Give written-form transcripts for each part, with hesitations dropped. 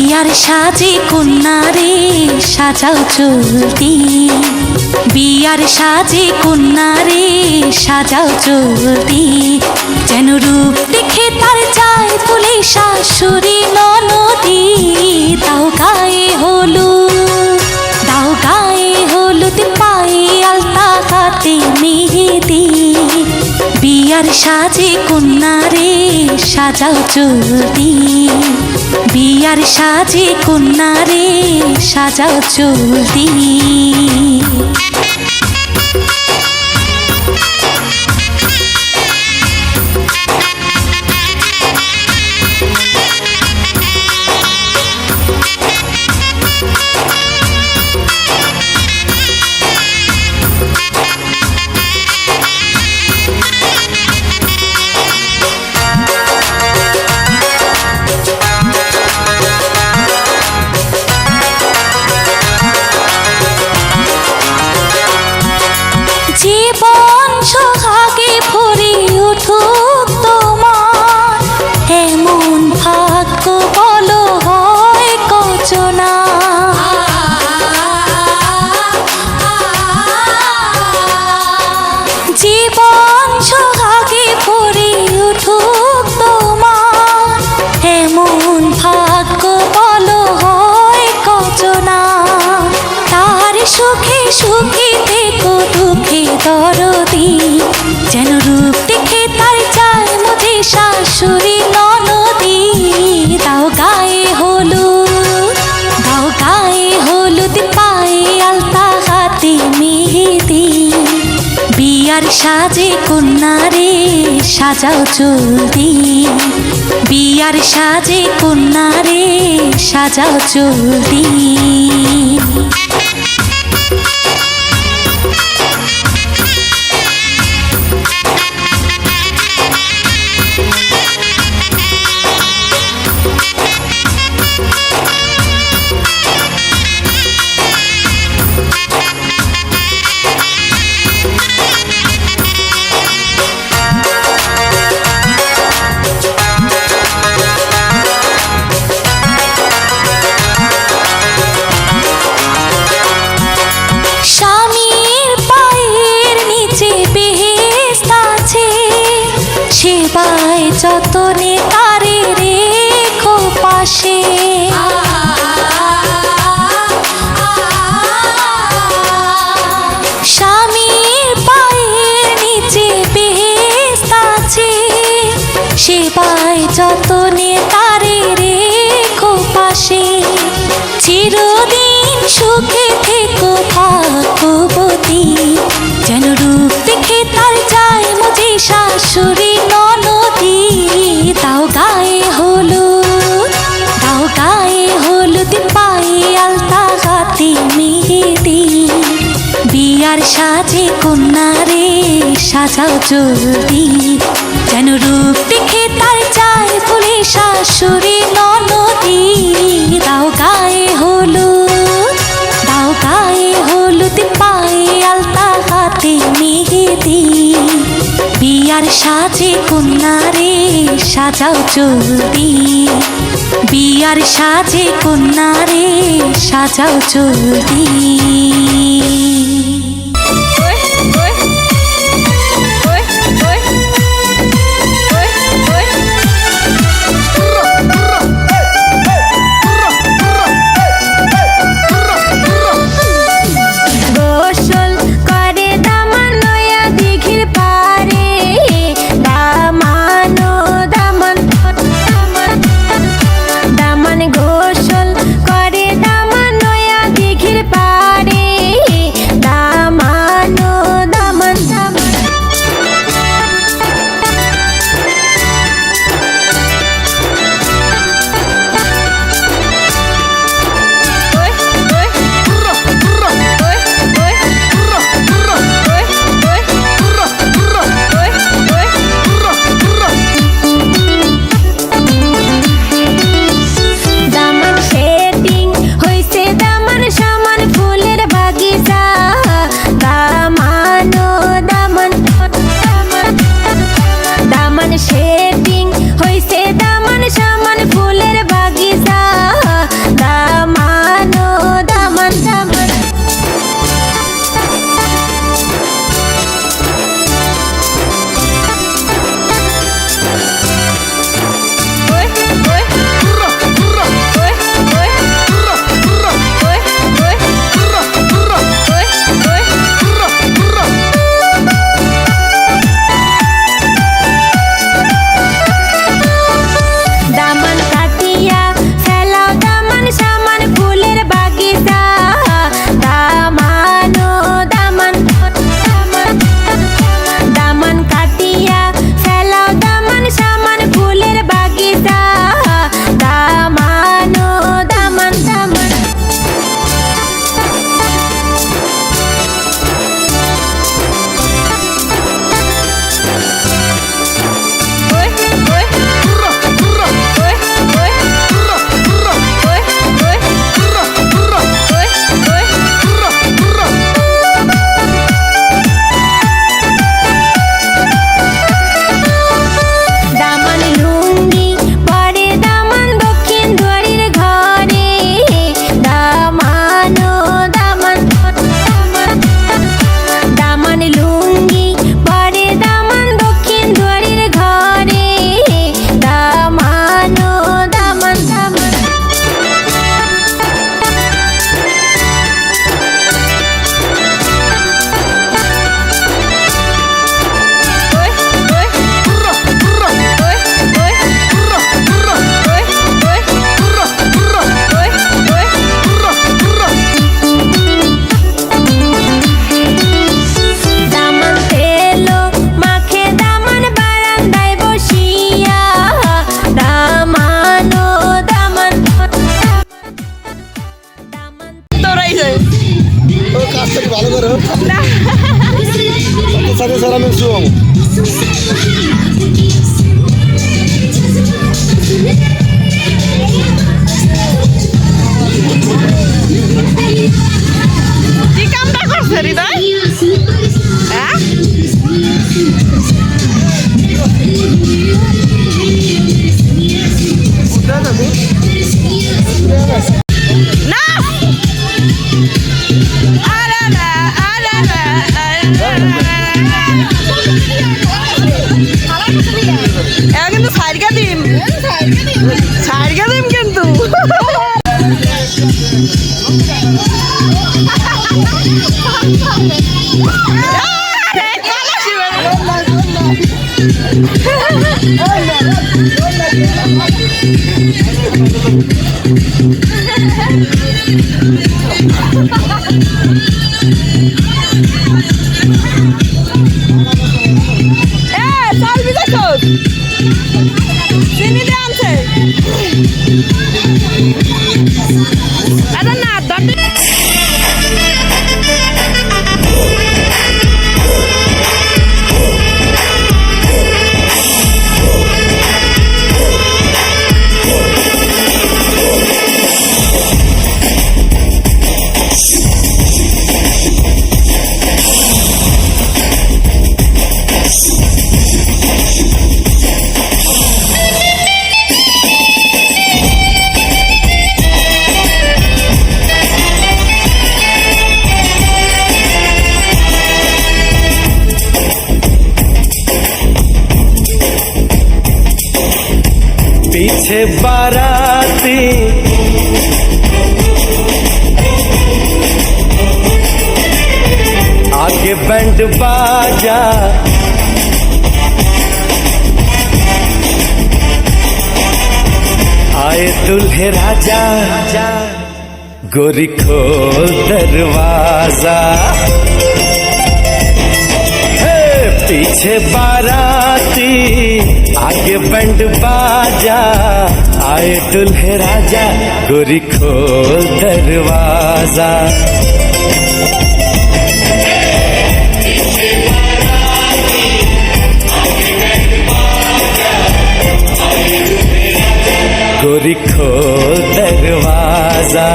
বিয়ার সাজে কন্যারে সাজাও চলতি, বিয়ার সাজে কন্যারে সাজাও চলতি, যেন রূপ দেখে তার চায় বলে শাশুড়ি ননদি। দাও গায়ে হলুদ, দাও গায়ে হলুদ, পায়ে আলতা, হাতে মেহেদি। বিয়ার সাজে কন্যারে সাজাও চলতি, বিয়ার সাজে কন্যারে সাজাও চলতি। জীবন সোহাগে ভরে উঠুক তোমার, এমন ভাগ্য বলো হয় কচনা। জীবন সোহাগে ভরে উঠুক তোমার, এমন ভাগ্য বলো হয় কচনা। তার সুখে সুখে দেখো দুঃখে দরদি, যেন রূপ দেখে তার চায় মধ্যে শাশুড়ি ননদি। দাও গায়ে হলুদ, দাও গায়ে হলুদ, পায়ে আলতা, হাতে মেহেদি। বিয়ার সাজে কন্যারে সাজাও চলতি, বিয়ার সাজে কন্যারে সাজাও চলতি। স্বামীর পায়ের নিচে বেহেশত আছে, সেবায় যতনে তারে রেখো পাশে। স্বামীর পায়ের নিচে বেহেশত আছে, সেবায় যতনে তারে রেখো পাশে। চিরদিন সুখে থেকো ভাগ্যবতী, যেন রূপ দেখে তার চায় মজে শাশুড়ি ননদি। দাও গায়ে হলুদ, দাও গায়ে হলুদ, পায়ে আলতা, হাতে মেহেদি। বিয়ার সাজে কন্যারে সাজাও চলতি, যেন রূপ দেখে তার চায় বলে শাশুড়ি ননদি। দাও গায়ে হলুদ, দাও গায়ে হলুদ, পায়ে আলতা, হাতে মেহেদি। বিয়ার সাজে কন্যারে সাজাও চলতি, বিয়ার সাজে কন্যারে সাজাও চলতি। গোসল করে দামান নয়া দিঘির পারে। চিনি দিয়ে আনছে এটা না দণ্ডি पीछे बाराती आगे बैंड बाजा आए दुल्हे राजा गोरी खोल दरवाजा पीछे बाराती आगे बैंड बाजा आए दुल्हे राजा गोरी खोल दरवाजा गोरी खोल दरवाजा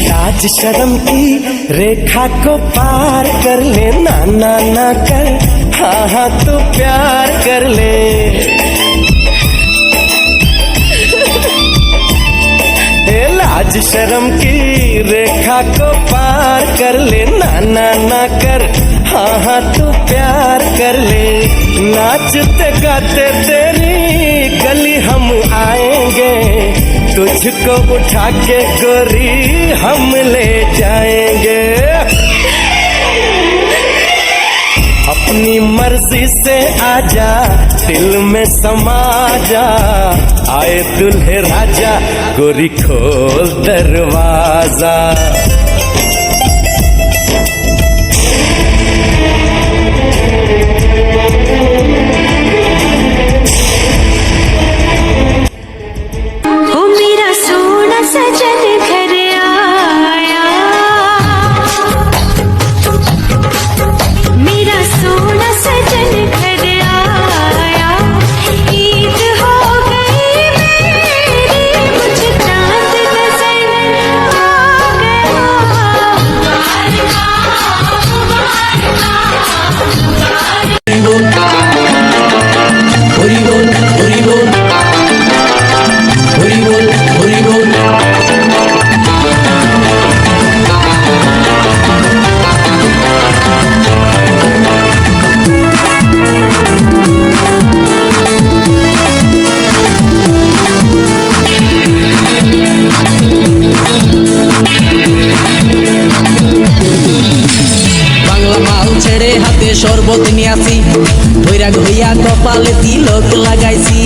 लाज शर्म की रेखा को पार कर ले ना ना ना कर हाँ हाँ तू प्यार कर ले लाज शर्म की रेखा को पार कर ले ना ना ना कर हाँ हाँ तू प्यार कर ले नाचते गाते तेरी गली हम आएंगे तुझको उठा के गोरी हम ले जाएंगे अपनी मर्जी से आजा दिल में समा जा आए दुल्हे राजा गोरी खोल दरवाजा ओ मेरा सोना सजन घर आया मेरा सोना सजन घर आया ईद हो गई मेरी मुझे चांद नजर आ गया শরবত নিয়ে আসি বৈরাগ হইয়া কপালে তিলক লাগাইছি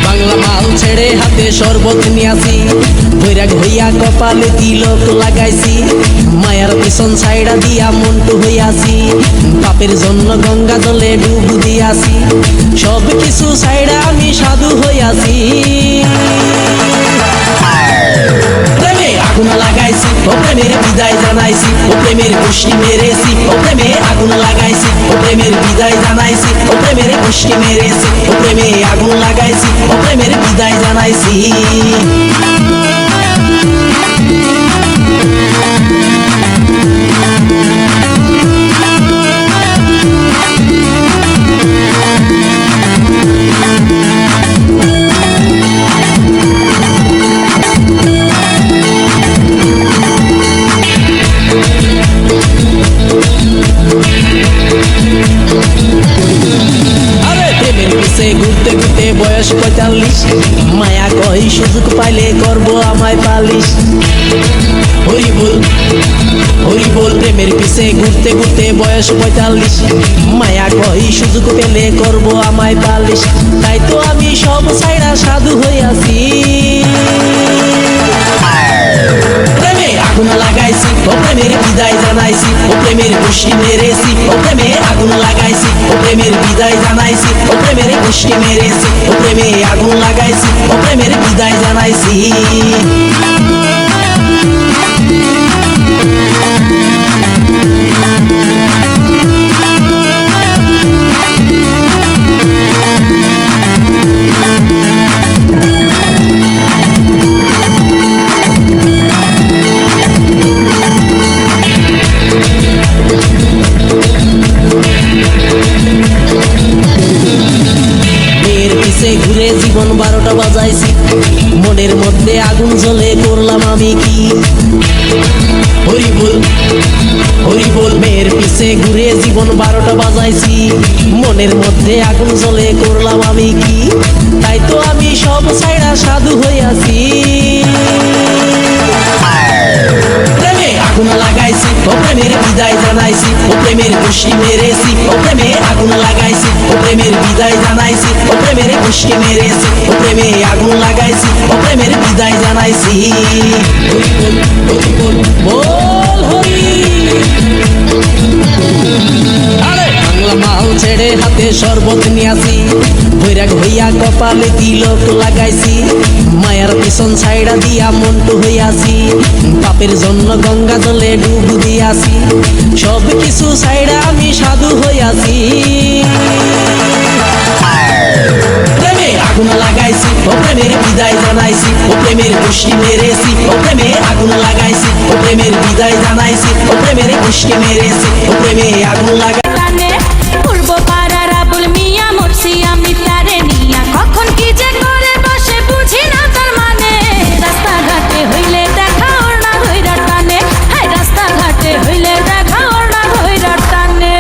বাংলা মাল ছেড়ে হাতে শরবত নিয়ে আসি বৈরাগ হইয়া কপালে তিলক লাগাইছি মায়ার পিছন ছাইড়া দিয়া মন্টু হইয়াছি পাপের জন্য গঙ্গা জলে ডুব দিয়াছি সব কিছু ছাইড়া আমি সাধু হইয়াছি আগুন লাগাইছি ও প্রেমের বিদায় জানাইছি ও প্রেমের গোষ্ঠী মেরেছি ও প্রেমে আগুন লাগাইছি ও প্রেমের বিদায় জানাইছি ও প্রেমের গোষ্ঠী মেরেছি ও প্রেমে আগুন লাগাইছি ও প্রেমের বিদায় জানাইছি বয়স 45, মায়া কই সুযোগ পাইলে করব আমায় পালিশ। হরি বল হরি বল, প্রেমের পিছে ঘুরতে ঘুরতে বয়স 45, মায়া কই সুযোগ পেলে করব আমায় পালিশ। তাই তো আমি সব ছাইড়া সাধু হইয়াছি, প্রেমে আগুন লাগাইছি ও প্রেমের বিদায় জানাইছি, ও প্রেমের খুশি মেরেছি ও প্রেমে আগুন লাগাইছি, ও প্রেমের বিদায় জানাইছি, ও প্রেমের খুশি মেরেছি, ও প্রেমে আগুন লাগাইছি, ও প্রেমের বিদায় জানাইছি। ঘুরে জীবন 12টা বাজাইছি, মনের মধ্যে আগুন জ্বলে করলাম আমি কি। হরি বল হরি বল, মেয়ের পিছে ঘুরে জীবন 12টা বাজাইছি, মনের মধ্যে আগুন জ্বলে করলাম আমি কি। তাই তো আমি সব ছাইড়া সাধু হইয়াছি, প্রেমে আগুন লাগাইছি ও প্রেমের বিদায় জানাইছি, ও প্রেমের খুশি মেরেছি, ও প্রেমে আগুন লাগাইছি, ও প্রেমের বিদায় জানাইছি, ও প্রেমের খুশি মেরেছি, ও প্রেমে আগুন লাগাইছি, ও প্রেমের বিদায় জানাইছি। হরি বল হরি বল, বল হরি। আরে বাংলা মাল ছেড়ে হাতে শরবত নিয়াছি, বৈরাগ হইয়া কপালে তিলক লাগাইছি, মায়ার পিছন ছাইড়া দিয়া মন্টু হইয়াছি, পাপের জন্য গঙ্গা জলে ডুব দিয়াছি, সব কিছু ছাইড়া আমি সাধু হইয়াছি, প্রেমে আগুন লাগাইছি ও প্রেমের বিদায় জানাইছি, ও প্রেমের খুশি মেরেছি, ও প্রেমে আগুন লাগাইছি, ও প্রেমের বিদায় জানাইছি, ও প্রেমের খুশি মেরেছি, ও প্রেমে আগুন লাগাই। টানে পূর্ব পাড়ার আবুল মিয়া মরছি আমি তারে নিয়া, কখন কি যে করে বসে বুঝি না তার মানে। রাস্তাঘাটে হইলে দেখা ওর না ধইরা টানে, হায় রাস্তাঘাটে হইলে দেখা ওর না ধইরা টানে।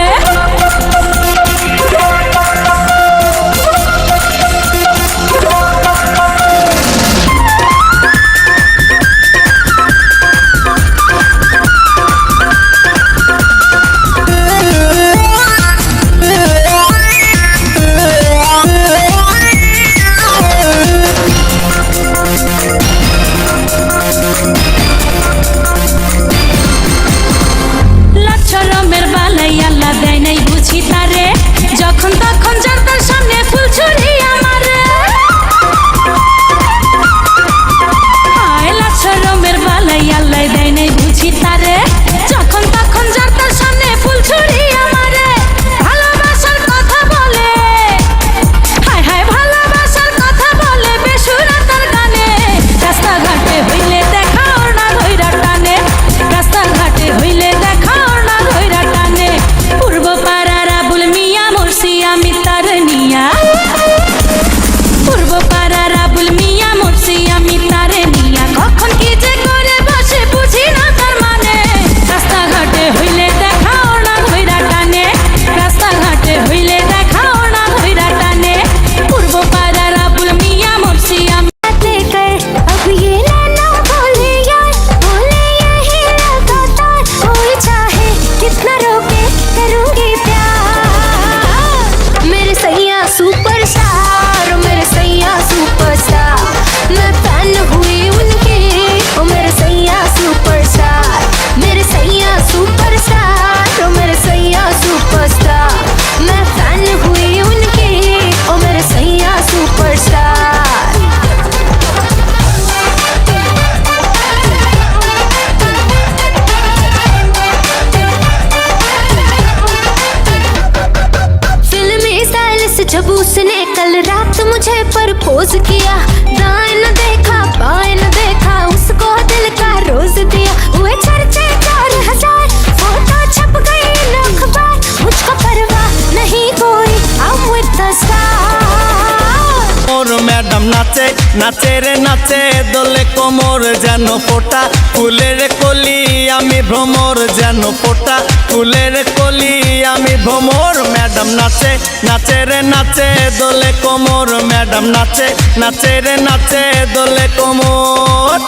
লাচ্ছরমের বালাই আল্লাহ দেয় নাই বুঝি তারে, যখন তখন যার তার সামনে ফুল ছুড়িয়া মারে। হায় লাচ্ছরমের বালাই আল্লাহ দেয় নাই বুঝি তারে, যখন তখন যার তার সামনে ফুল ছুড়িয়া মারে। ভালোবাসার কথা বলে, হায় হায় ভালোবাসার কথা বলে বেসুরা তার গানে। রাস্তাঘাটে হইলে দেখা ওর না ধইরা টানে, রাস্তাঘাটে হইলে দেখা ওর না ধইরা টানে। পূর্ব পাড়ার আবুল মিয়া মরছি আমি তার নিয়া, পূর্ব পাড়ার আবুল মিয়া মরছি আমি তারে নিয়া, কখন কি যে করে বসে বুঝি না তার মানে। রাস্তাঘাটে হইলে দেখা ওর না ধইরা টানে, রাস্তাঘাটে হইলে দেখা ওর না ধইরা টানে। পূর্ব পাড়ার আবুল মিয়া মরছি আমি। अब ये नैना बोले यार, बोले यही लगातार, कोई चाहे कितना रोके करूंगी प्यार। मेरे सैया सुपरस्टार, मेरे सैया सुपरस्टार, मैं फैन हुई उनकी, ओ मेरे सैया सुपरस्टार, मेरे सैया सुपरस्टार, ओ मेरे सैया सुपरस्टार, मैं फैन हुई उनकी, ओ मेरे सैया सुपरस्टार। फिल्मी स्टाइल से जब उसने कल रात मुझे प्रपोज किया, दाएं न देखा बाएं न देखा, उसको दिल का रोज दिया। हुए चर्चे 4000, फोटो छप गई इन अखबार, मुझको परवाह नहीं कोई, I'm with the star। More madam নাচে নাচে রে নাচে, দোলে কোমর যেন ফোটা ফুলের কোল কলি আমি ভ্রমর যেন ফোটা ফুলের কলি আমি ভ্রমর ম্যাডাম নাচে নাচে রে নাচে দোলে কোমর ম্যাডাম নাচে নাচে রে নাচে দোলে কোমর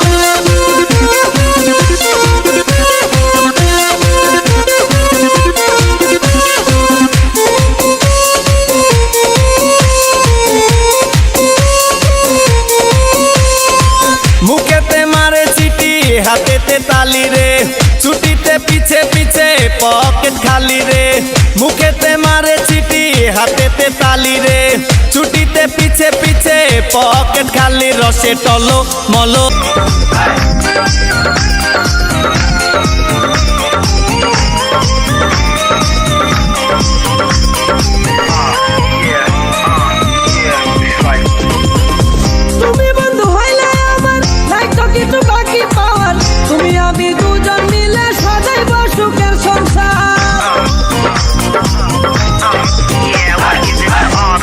মুখেতে মারে চিঠি হাতেতে তালি রে ছুটিতে পিছে পিছে পকেট খালি রে মুখেতে মারে চিঠি হাতেতে তালি রে ছুটিতে পিছে পিছে পকেট খালি রসে টলো মলো তুমি বন্ধু হইলে আমার লাইক কিছু বাকি পাওয়ার তুমি আমি দুজন মিলে সাজাইব সুখের সংসার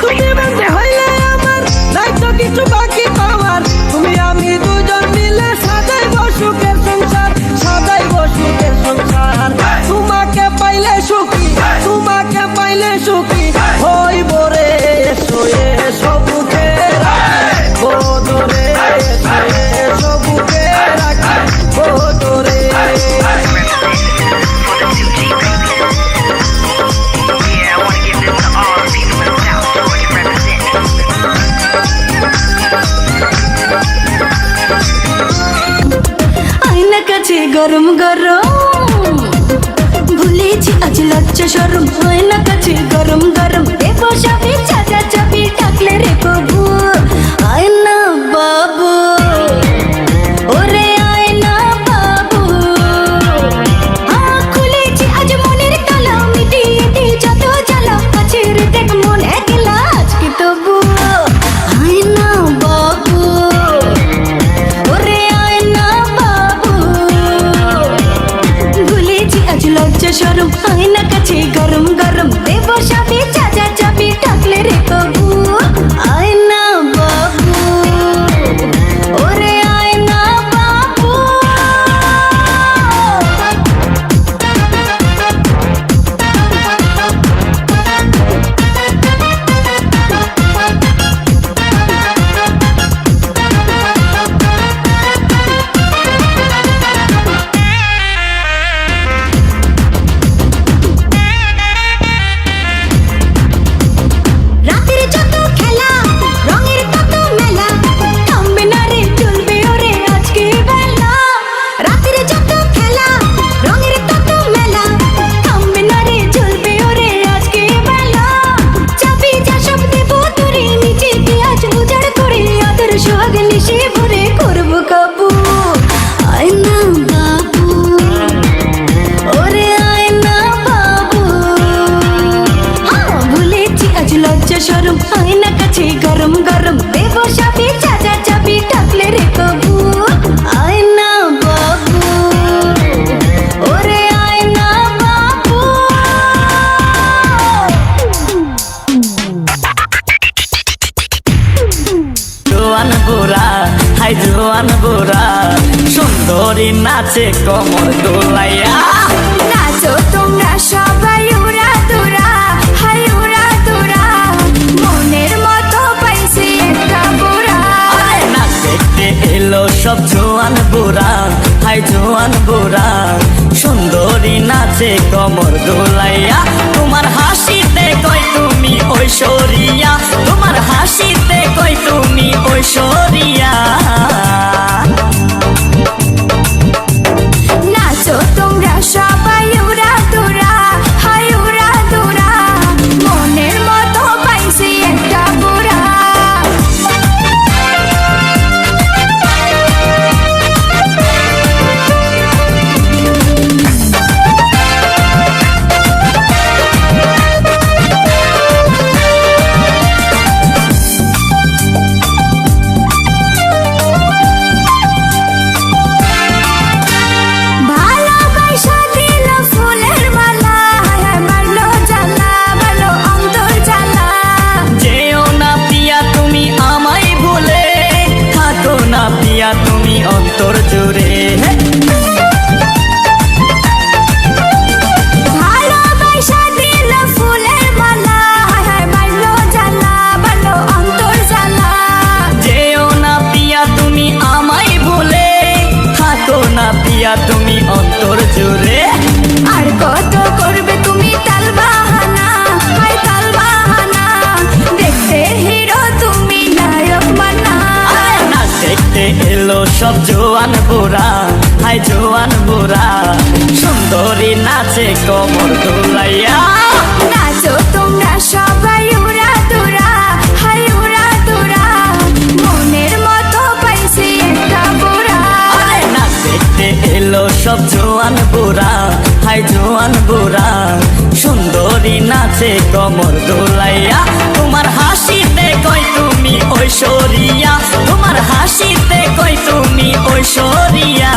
তুমি বন্ধু হইলে আমার লাইক কিছু বাকি পাওয়ার তুমি আমি দুজন মিলে সাজাইব সুখের সংসার সাজাইব সুখের সংসার তোমাকে পাইলে সুখী হইব রে সোয়ে সবুকে বোধরে সবুকে রাখি বোধরে আয়না কাছে গরম গরম ভুলেছি আজ লজ্জা শরম আয়না কাছে গরম গরম দেব সবে চাচা চাবি ডাকলে রে বাবু আয়না বাবু ওরে আয়না বাবু খুলেছি আজ মনের তালা মিটিয়ে দি যত জ্বালা কাছের দেখ মন একলা আজকে তবু আয়না বাবু ওরে আয়না বাবু ভুলেছি আজ লজ্জা শরম আয়না কাছে গরম গরম দেব সবে চাচা চাবি ডাকলে রে বাবু আয়না বাবু ওরে আয়না বাবু রাতের যত খেলা রঙের তত মেলা থামবে না রে চলবে ওরে আজকে বেলা রাতের যত খেলা রঙের তত মেলা থামবে না রে চলবে ওরে আজকে বেলা চাবি যা সব দেব তোরে নিচে দিয়ে আজ উজাড় করে আদর সোহাগ নিশে ভরে করবো কাবু আয়না বাবু ওরে আয়না বাবু ভুলেছি আজ লজ্জা শরম আয়না কাছে গরম গরম দেব সবে চাচা চাবি ডাকলে রে বাবু আয়না বাবু ওরে আয়না বাবু জোয়ান বুড়া হাই জোয়ান বুড়া সুন্দরী নাচে কমর দোলাইয়া নাচো তোমরা সবাই উড়া তোরা হাই উড়া তোরা মনের মতো পাইছি একটা বুড়া আরে নাচ দেখতে এলো সব জোয়ান বুড়া হাই জোয়ান বুড়া সুন্দরী নাচে কমর দোলাইয়া তোমার হাসিতে কই তুমি ঐশ্বরিয়া তোমার হাসিতে কই তুমি ঐশ্বরিয়া নাচো তোমরা সবাই উড়া তোরা হাই উড়া তোরা মনের মতো পাইছি একটা বুড়া জোয়ান বুড়া সুন্দরী নাচে কমর দোলাইয়া নাচো তোমরা সবাই উড়া দুরা, হাই উড়া দুরা, মনের মতো পাইছি একটা বুড়া। আরে নাচ দেখতে এলো সব জোয়ান বুড়া, হাই জোয়ান বুড়া সুন্দরী নাচে কমর দোলাইয়া তোমার হাসিতে কই তুমি ঐশ্বরিয়া, তোমার হাসিতে কই তুমি ঐশ্বরিয়া।